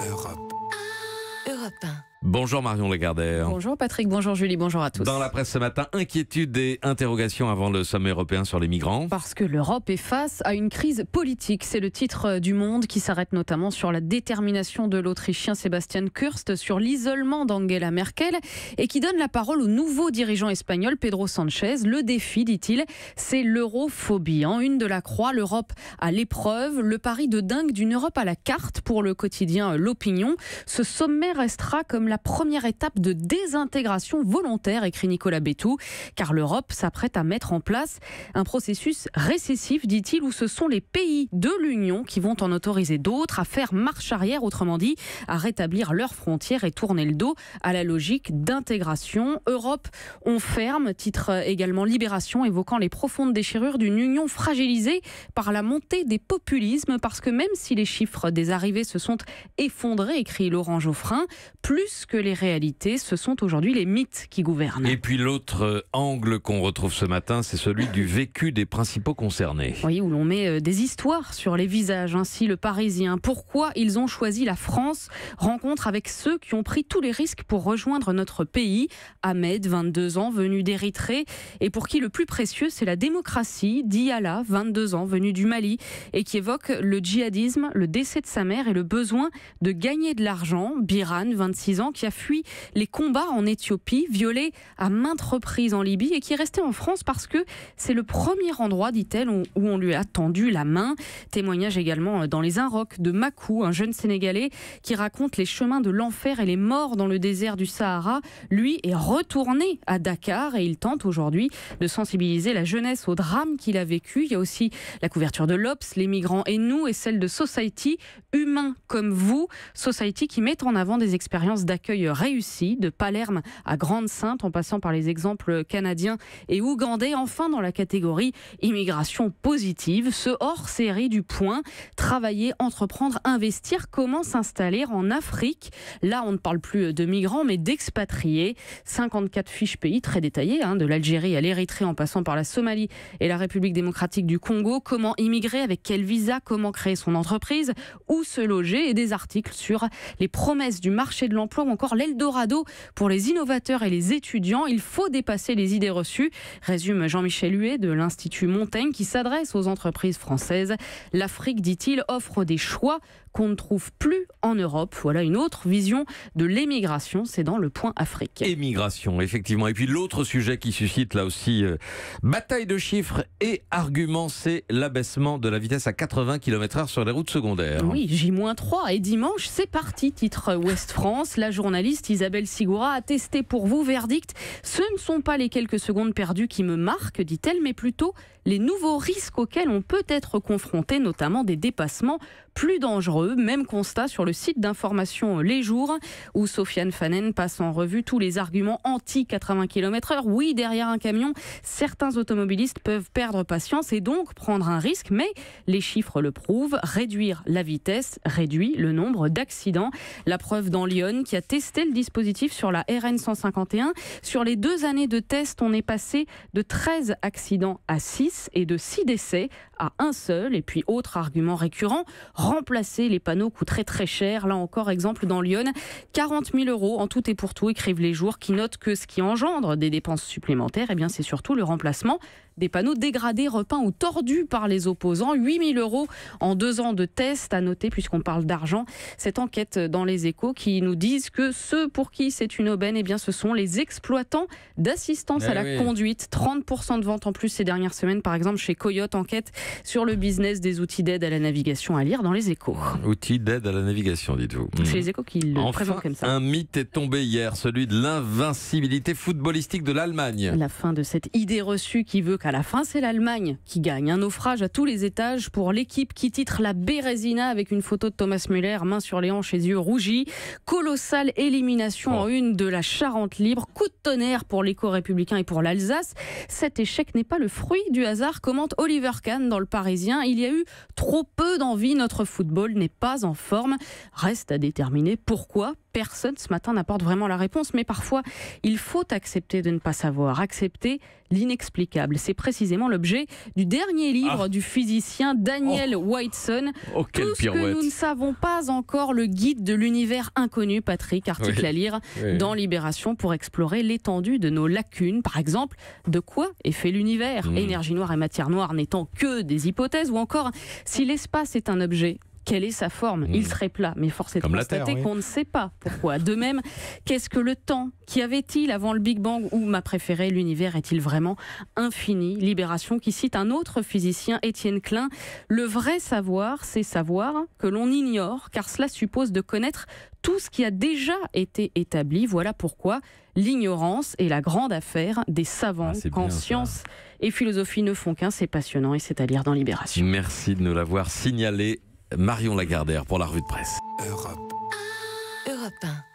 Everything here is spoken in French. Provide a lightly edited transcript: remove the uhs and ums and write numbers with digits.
Europe. Europe 1. Bonjour Marion Lagardère. Bonjour Patrick, bonjour Julie, bonjour à tous. Dans la presse ce matin, inquiétude et interrogations avant le sommet européen sur les migrants. Parce que l'Europe est face à une crise politique. C'est le titre du Monde qui s'arrête notamment sur la détermination de l'Autrichien Sebastian Kurz, sur l'isolement d'Angela Merkel et qui donne la parole au nouveau dirigeant espagnol Pedro Sanchez. Le défi, dit-il, c'est l'europhobie. En une de la Croix, l'Europe à l'épreuve, le pari de dingue d'une Europe à la carte pour le quotidien L'Opinion. Ce sommet restera comme la première étape de désintégration volontaire, écrit Nicolas Bétou, car l'Europe s'apprête à mettre en place un processus récessif, dit-il, où ce sont les pays de l'Union qui vont en autoriser d'autres à faire marche arrière, autrement dit, à rétablir leurs frontières et tourner le dos à la logique d'intégration. Europe, on ferme, titre également Libération, évoquant les profondes déchirures d'une union fragilisée par la montée des populismes, parce que même si les chiffres des arrivées se sont effondrés, écrit Laurent Geoffrin, plus que les réalités, ce sont aujourd'hui les mythes qui gouvernent. Et puis l'autre angle qu'on retrouve ce matin, c'est celui du vécu des principaux concernés. Oui, où l'on met des histoires sur les visages. Ainsi, le Parisien. Pourquoi ils ont choisi la France? Rencontre avec ceux qui ont pris tous les risques pour rejoindre notre pays. Ahmed, 22 ans, venu d'Érythrée, et pour qui le plus précieux, c'est la démocratie. Diala, 22 ans, venu du Mali, et qui évoque le djihadisme, le décès de sa mère et le besoin de gagner de l'argent. Biran, 26 ans, qui a fui les combats en Éthiopie, violé à maintes reprises en Libye et qui est resté en France parce que c'est le premier endroit, dit-elle, où on lui a tendu la main. Témoignage également dans les Inrocks de Makou, un jeune Sénégalais qui raconte les chemins de l'enfer et les morts dans le désert du Sahara. Lui est retourné à Dakar et il tente aujourd'hui de sensibiliser la jeunesse au drame qu'il a vécu. Il y a aussi la couverture de l'Obs, Les migrants et nous, et celle de Society, Humains comme vous. Society qui met en avant des expériences d'accueil réussi, de Palerme à Grande-Synthe, en passant par les exemples canadiens et ougandais. Enfin, dans la catégorie immigration positive, ce hors-série du Point, travailler, entreprendre, investir, comment s'installer en Afrique. Là, on ne parle plus de migrants, mais d'expatriés. 54 fiches pays très détaillées, de l'Algérie à l'Érythrée, en passant par la Somalie et la République démocratique du Congo. Comment immigrer, avec quel visa, comment créer son entreprise, où se loger, et des articles sur les promesses du marché de l'emploi ou encore l'Eldorado pour les innovateurs et les étudiants. Il faut dépasser les idées reçues, résume Jean-Michel Huet de l'Institut Montaigne qui s'adresse aux entreprises françaises. L'Afrique, dit-il, offre des choix qu'on ne trouve plus en Europe. Voilà une autre vision de l'émigration, c'est dans le Point Afrique. Émigration, effectivement. Et puis l'autre sujet qui suscite là aussi bataille de chiffres et arguments, c'est l'abaissement de la vitesse à 80 km/h sur les routes secondaires. Oui, J-3 et dimanche, c'est parti, titre Ouest France. La journaliste Isabelle Sigourat a testé pour vous, verdict. Ce ne sont pas les quelques secondes perdues qui me marquent, dit-elle, mais plutôt les nouveaux risques auxquels on peut être confronté, notamment des dépassements plus dangereux. Même constat sur le site d'information Les Jours, où Sofiane Fanen passe en revue tous les arguments anti-80 km/h. Oui, derrière un camion, certains automobilistes peuvent perdre patience et donc prendre un risque, mais les chiffres le prouvent. Réduire la vitesse réduit le nombre d'accidents. La preuve dans Lyon, qui a testé le dispositif sur la RN 151. Sur les 2 années de test, on est passé de 13 accidents à 6 et de 6 décès à un seul. Et puis, autre argument récurrent, remplacer les panneaux coûterait très cher. Là encore, exemple dans Lyon, 40 000 € en tout et pour tout, écrivent Les Jours, qui notent que ce qui engendre des dépenses supplémentaires, c'est surtout le remplacement des panneaux dégradés, repeints ou tordus par les opposants. 8 000 € en 2 ans de tests, à noter puisqu'on parle d'argent. Cette enquête dans Les Échos qui nous disent que ceux pour qui c'est une aubaine, ce sont les exploitants d'assistance à la conduite. 30% de ventes en plus ces dernières semaines, par exemple chez Coyote. Enquête sur le business des outils d'aide à la navigation à lire dans Les Échos. Outils d'aide à la navigation, dites-vous. C'est Les Échos qui le présentent comme ça. Un mythe est tombé hier, celui de l'invincibilité footballistique de l'Allemagne. La fin de cette idée reçue qui veut qu'à la fin, c'est l'Allemagne qui gagne. Un naufrage à tous les étages pour l'équipe qui titre la Bérésina avec une photo de Thomas Müller, main sur les hanches et yeux rougis. Colossale élimination en une de la Charente libre. Coup de tonnerre pour l'éco-républicain et pour l'Alsace. Cet échec n'est pas le fruit du hasard, commente Oliver Kahn dans Le Parisien. Il y a eu trop peu d'envie, notre football n'est pas en forme. Reste à déterminer pourquoi. personne ce matin n'apporte vraiment la réponse, mais parfois il faut accepter de ne pas savoir, accepter l'inexplicable. C'est précisément l'objet du dernier livre du physicien Daniel Whiteson. Tout ce que nous ne savons pas encore, le guide de l'univers inconnu, Patrick, article à lire dans Libération pour explorer l'étendue de nos lacunes. Par exemple, de quoi est fait l'univers ? Énergie noire et matière noire n'étant que des hypothèses, ou encore si l'espace est un objet, quelle est sa forme ? Il serait plat, mais force est de constater qu'on ne sait pas pourquoi. De même, qu'est-ce que le temps ? Qu'y avait-il avant le Big Bang ? Ou, ma préférée, l'univers est-il vraiment infini ? Libération qui cite un autre physicien, Étienne Klein. Le vrai savoir, c'est savoir que l'on ignore, car cela suppose de connaître tout ce qui a déjà été établi. Voilà pourquoi l'ignorance est la grande affaire des savants. Quand science et philosophie ne font qu'un, c'est passionnant et c'est à lire dans Libération. Merci de nous l'avoir signalé. Marion Lagardère pour la revue de presse. Europe 1.